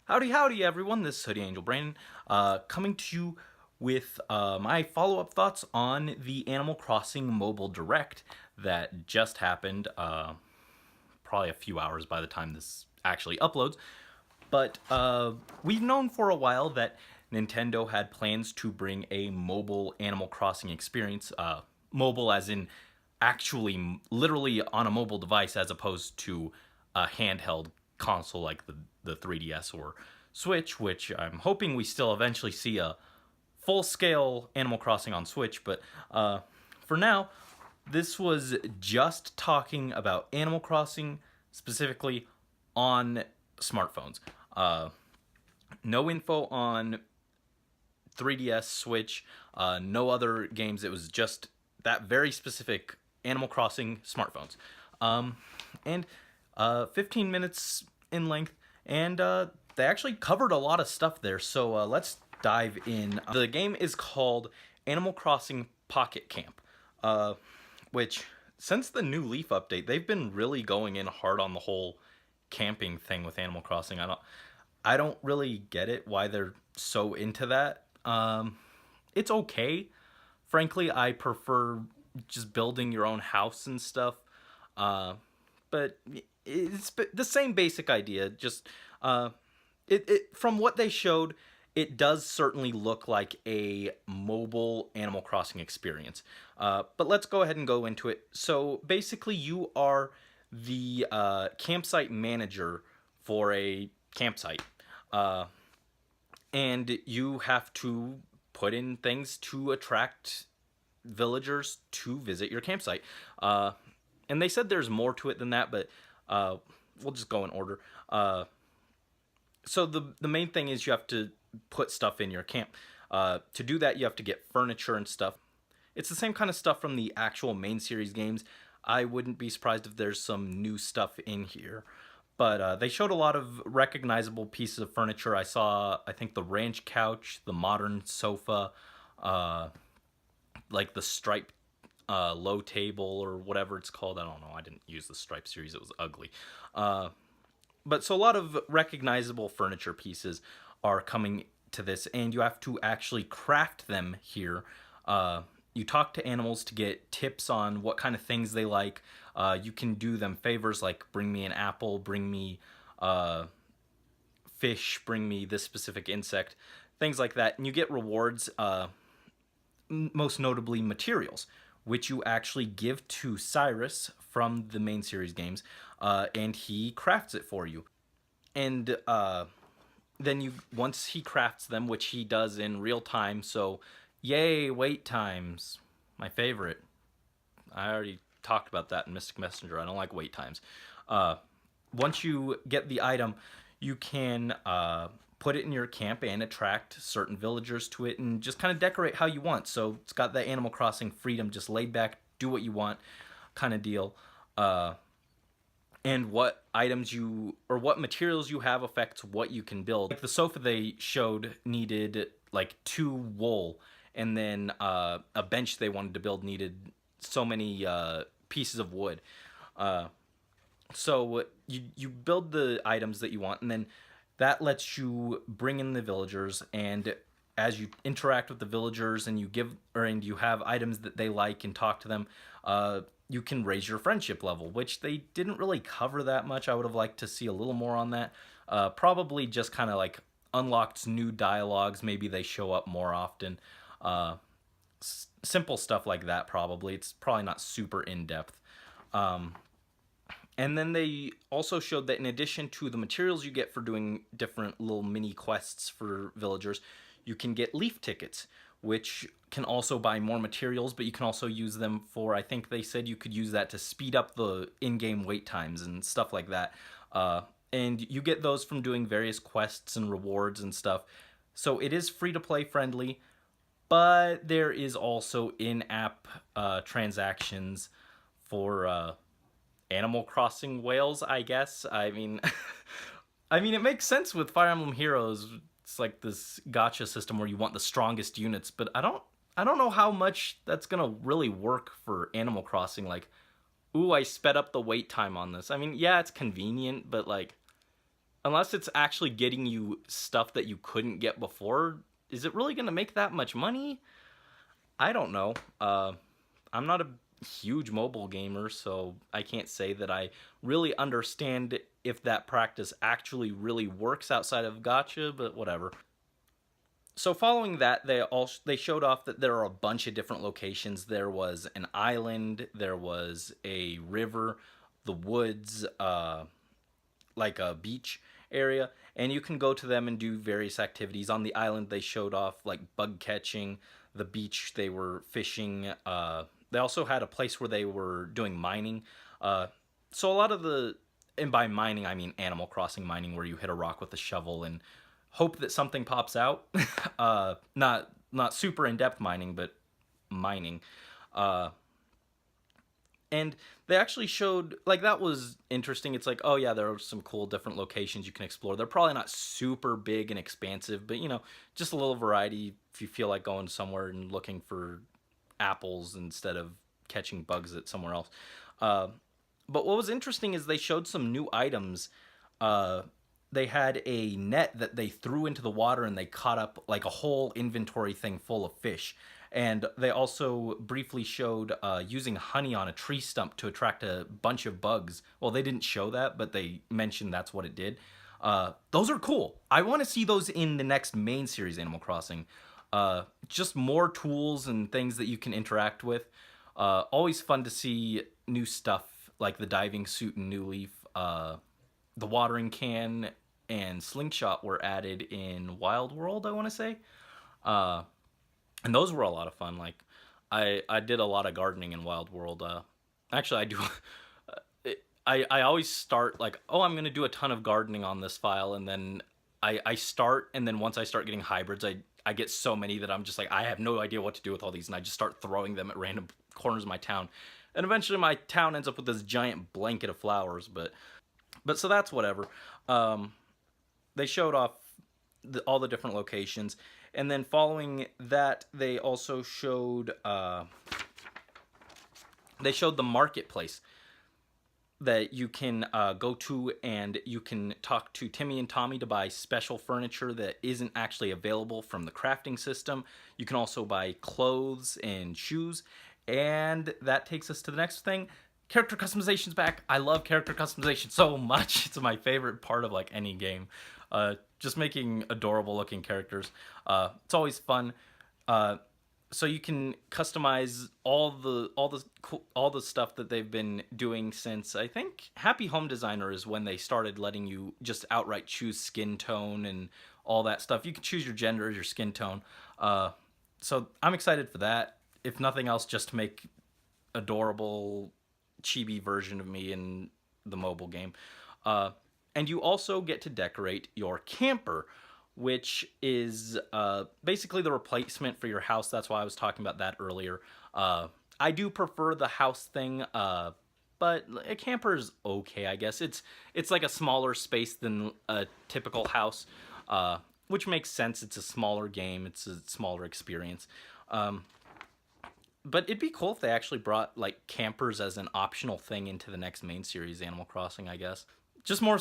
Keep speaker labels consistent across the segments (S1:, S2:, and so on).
S1: Howdy everyone, this is Hoodie Angel Brandon, coming to you with my follow-up thoughts on the Animal Crossing Mobile Direct that just happened, probably a few hours by the time this actually uploads. But we've known for a while that Nintendo had plans to bring a mobile Animal Crossing experience, mobile as in actually literally on a mobile device as opposed to a handheld console like the 3DS or Switch, which I'm hoping we still eventually see a full-scale Animal Crossing on Switch. But for now, this was just talking about Animal Crossing specifically on smartphones. No info on 3DS, Switch, no other games. It was just that very specific Animal Crossing smartphones. And 15 minutes in length, and they actually covered a lot of stuff there, so let's dive in. The game is called Animal Crossing Pocket Camp, which, since the new Leaf update, they've been really going in hard on the whole camping thing with Animal Crossing. I don't really get it, why they're so into that. It's okay. Frankly, I prefer just building your own house and stuff, but it's the same basic idea. Just from what they showed, it does certainly look like a mobile Animal Crossing experience. But let's go ahead and go into it. So basically, you are the campsite manager for a campsite, and you have to put in things to attract villagers to visit your campsite. And they said there's more to it than that, but we'll just go in order. So the main thing is you have to put stuff in your camp. To do that, you have to get furniture and stuff. It's the same kind of stuff from the actual main series games. I wouldn't be surprised if there's some new stuff in here. But they showed a lot of recognizable pieces of furniture. I saw, I think, the ranch couch, the modern sofa, like the striped low table or whatever it's called. I don't know. I didn't use the Stripe series. It was ugly. But so a lot of recognizable furniture pieces are coming to this, and you have to actually craft them here. You talk to animals to get tips on what kind of things they like. You can do them favors like bring me an apple, bring me fish, bring me this specific insect, things like that. And you get rewards, most notably materials, which you actually give to Cyrus from the main series games, and he crafts it for you. And then once he crafts them, which he does in real time, so yay, wait times, my favorite. I already talked about that in Mystic Messenger. I don't like wait times. Once you get the item, you can put it in your camp and attract certain villagers to it and just kind of decorate how you want. So it's got that Animal Crossing freedom, just laid back, do what you want kind of deal. And what items or what materials you have affects what you can build. Like the sofa they showed needed like 2 wool, and then a bench they wanted to build needed so many pieces of wood. So you build the items that you want, and then that lets you bring in the villagers, and as you interact with the villagers and you have items that they like and talk to them, you can raise your friendship level, which they didn't really cover that much. I would have liked to see a little more on that. Probably just kind of like unlocked new dialogues. Maybe they show up more often. Simple stuff like that, probably. It's probably not super in-depth. And then they also showed that in addition to the materials you get for doing different little mini quests for villagers, you can get leaf tickets, which can also buy more materials, but you can also use them for, I think they said you could use that to speed up the in-game wait times and stuff like that. And you get those from doing various quests and rewards and stuff. So it is free-to-play friendly, but there is also in-app transactions for Animal Crossing whales, I guess. I mean, it makes sense with Fire Emblem Heroes. It's like this gacha system where you want the strongest units, but I don't I don't know how much that's gonna really work for Animal Crossing. Like, ooh, I sped up the wait time on this. I mean, yeah, it's convenient, but like, unless it's actually getting you stuff that you couldn't get before, is it really gonna make that much money? I don't know. I'm not a huge mobile gamer, so I can't say that I really understand if that practice actually really works outside of gacha, but whatever. So following that, they showed off that there are a bunch of different locations. There was an island, there was a river, the woods, like a beach area, and you can go to them and do various activities. On the island, they showed off like bug catching. The beach, they were fishing. They also had a place where they were doing mining. So a lot of the, and by mining I mean Animal Crossing mining, where you hit a rock with a shovel and hope that something pops out. Not super in depth mining, but mining. Uh, and they actually showed, like, that was interesting. It's like, oh yeah, there are some cool different locations you can explore. They're probably not super big and expansive, but just a little variety if you feel like going somewhere and looking for apples instead of catching bugs at somewhere else. uh, but what was interesting is they showed some new items. uh, they had a net that they threw into the water and they caught up like a whole inventory thing full of fish. And they also briefly showed using honey on a tree stump to attract a bunch of bugs. Well, they didn't show that, but they mentioned that's what it did. Those are cool. I want to see those in the next main series Animal Crossing. Just more tools and things that you can interact with. Always fun to see new stuff like the diving suit in New Leaf. The watering can and slingshot were added in Wild World, I want to say. Uh, and those were a lot of fun. Like, I did a lot of gardening in Wild World. Actually, I do. I always start like, oh, I'm gonna do a ton of gardening on this file, and then I start, and then once I start getting hybrids, I get so many that I'm just like, I have no idea what to do with all these, and I just start throwing them at random corners of my town, and eventually my town ends up with this giant blanket of flowers. But so that's whatever. Um, they showed off all the different locations, and then following that, they showed the marketplace that you can go to, and you can talk to Timmy and Tommy to buy special furniture that isn't actually available from the crafting system. You can also buy clothes and shoes, and that takes us to the next thing. Character customization's back. I love character customization so much. It's my favorite part of like any game. Just making adorable looking characters. It's always fun. So you can customize all the stuff that they've been doing since, I think, Happy Home Designer is when they started letting you just outright choose skin tone and all that stuff. You can choose your gender as your skin tone. So I'm excited for that. If nothing else, just to make adorable chibi version of me in the mobile game. And you also get to decorate your camper, which is basically the replacement for your house. That's why I was talking about that earlier. I do prefer the house thing, but a camper is okay, I guess. It's like a smaller space than a typical house, which makes sense. It's a smaller game. It's a smaller experience. But it'd be cool if they actually brought like campers as an optional thing into the next main series, Animal Crossing, I guess. Just more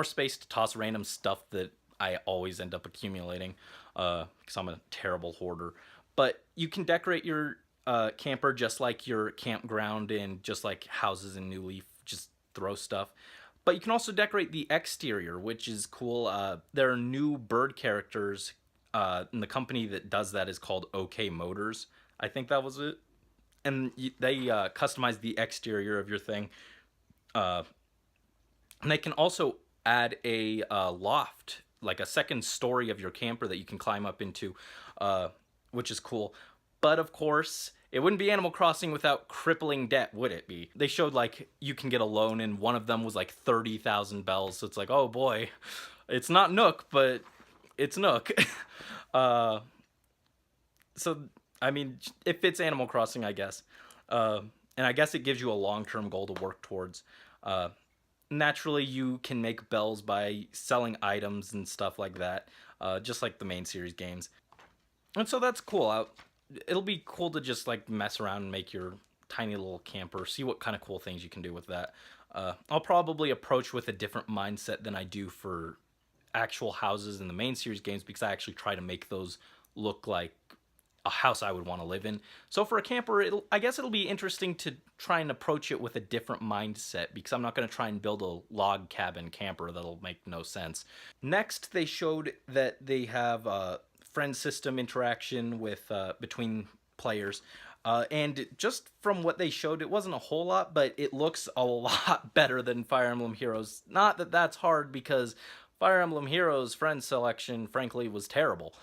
S1: space to toss random stuff that I always end up accumulating, because I'm a terrible hoarder. But you can decorate your camper just like your campground and just like houses in New Leaf. Just throw stuff. But you can also decorate the exterior, which is cool. There are new bird characters, and the company that does that is called OK Motors. I think that was it. And they customize the exterior of your thing. And they can also add a loft, like a second story of your camper that you can climb up into, which is cool. But of course, it wouldn't be Animal Crossing without crippling debt, would it be? They showed like you can get a loan, and one of them was like 30,000 bells. So it's like, oh boy, it's not Nook, but it's Nook. uh, so I mean, it fits Animal Crossing, I guess. And I guess it gives you a long-term goal to work towards. Naturally, you can make bells by selling items and stuff like that, just like the main series games. And so that's cool. it'll be cool to just like mess around and make your tiny little camper, see what kind of cool things you can do with that. I'll probably approach with a different mindset than I do for actual houses in the main series games, because I actually try to make those look like a house I would want to live in. So for a camper, I guess it'll be interesting to try and approach it with a different mindset, because I'm not going to try and build a log cabin camper. That'll make no sense. Next, they showed that they have friend system interaction with between players. And just from what they showed, it wasn't a whole lot, but it looks a lot better than Fire Emblem Heroes. Not that that's hard, because Fire Emblem Heroes friend selection, frankly, was terrible.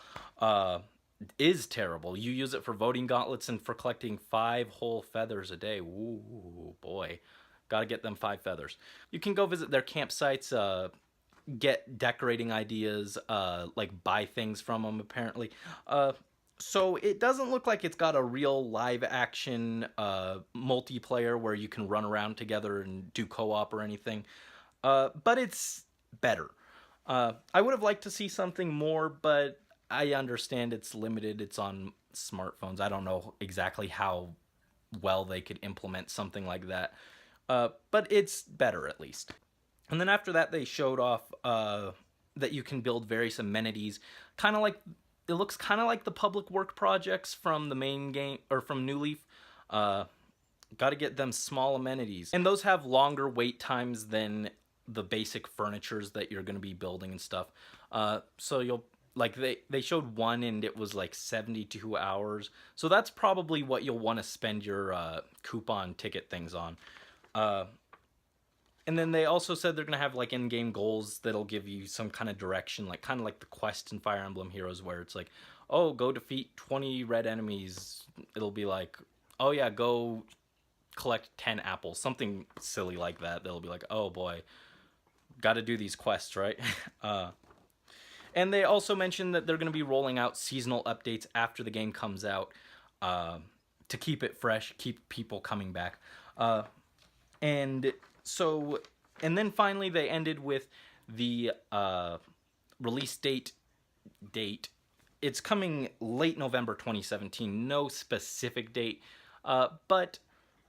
S1: Is terrible. You use it for voting gauntlets and for collecting 5 whole feathers a day. Ooh, boy. Gotta get them 5 feathers. You can go visit their campsites, get decorating ideas, like buy things from them, apparently. So it doesn't look like it's got a real live action multiplayer where you can run around together and do co-op or anything. But it's better. I would have liked to see something more, but I understand it's limited. It's on smartphones. I don't know exactly how well they could implement something like that. But it's better at least. And then after that, they showed off that you can build various amenities, kind of like it looks kind of like the public work projects from the main game or from New Leaf. Got to get them small amenities, and those have longer wait times than the basic furnitures that you're going to be building and stuff. So you'll like they showed one and it was like 72 hours. So that's probably what you'll want to spend your coupon ticket things on. And then they also said they're going to have like in-game goals that'll give you some kind of direction, like kind of like the quest in Fire Emblem Heroes, where it's like, oh, go defeat 20 red enemies. It'll be like, oh yeah, go collect 10 apples, something silly like that. They'll be like, oh boy, got to do these quests, right? And they also mentioned that they're going to be rolling out seasonal updates after the game comes out, to keep it fresh, keep people coming back. And so, and then finally they ended with the release date. It's coming late November 2017, no specific date. But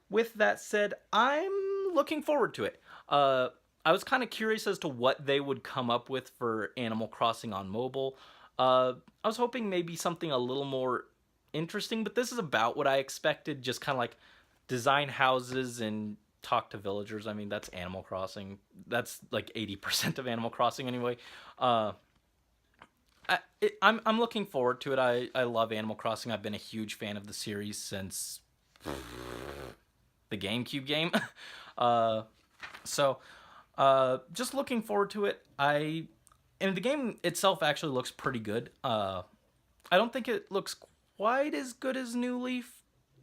S1: with that said, I'm looking forward to it. I was kind of curious as to what they would come up with for Animal Crossing on mobile. I was hoping maybe something a little more interesting, but this is about what I expected. Just kind of like design houses and talk to villagers. I mean, that's Animal Crossing. That's like 80% of Animal Crossing anyway. I'm looking forward to it. I love Animal Crossing. I've been a huge fan of the series since the GameCube game. So just looking forward to it. And the game itself actually looks pretty good. I don't think it looks quite as good as New Leaf,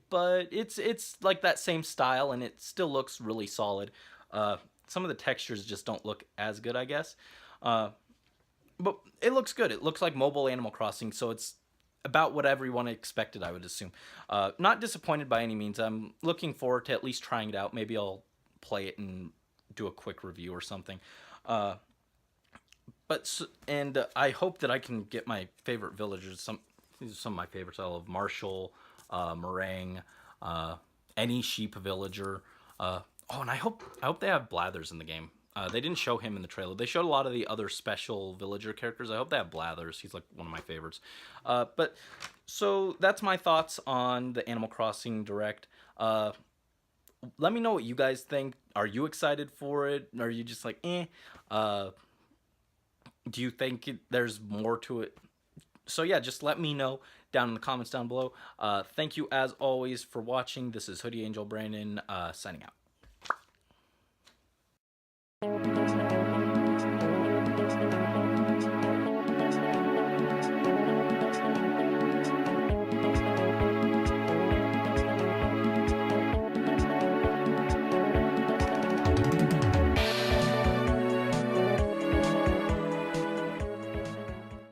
S1: but it's like that same style, and it still looks really solid. Some of the textures just don't look as good, I guess. But it looks good. It looks like mobile Animal Crossing, so it's about what everyone expected, I would assume. Not disappointed by any means. I'm looking forward to at least trying it out. Maybe I'll play it and do a quick review or something. And I hope that I can get my favorite villagers. These are some of my favorites. I love Marshall, Meringue, any sheep villager. And I hope they have Blathers in the game. They didn't show him in the trailer. They showed a lot of the other special villager characters. I hope they have Blathers. He's like one of my favorites. But so that's my thoughts on the Animal Crossing Direct. Let me know what you guys think. Are you excited for it? Are you just like, eh? Do you think there's more to it? So yeah, just let me know down in the comments down below. Thank you as always for watching. This is Hoodie Angel Brandon signing out.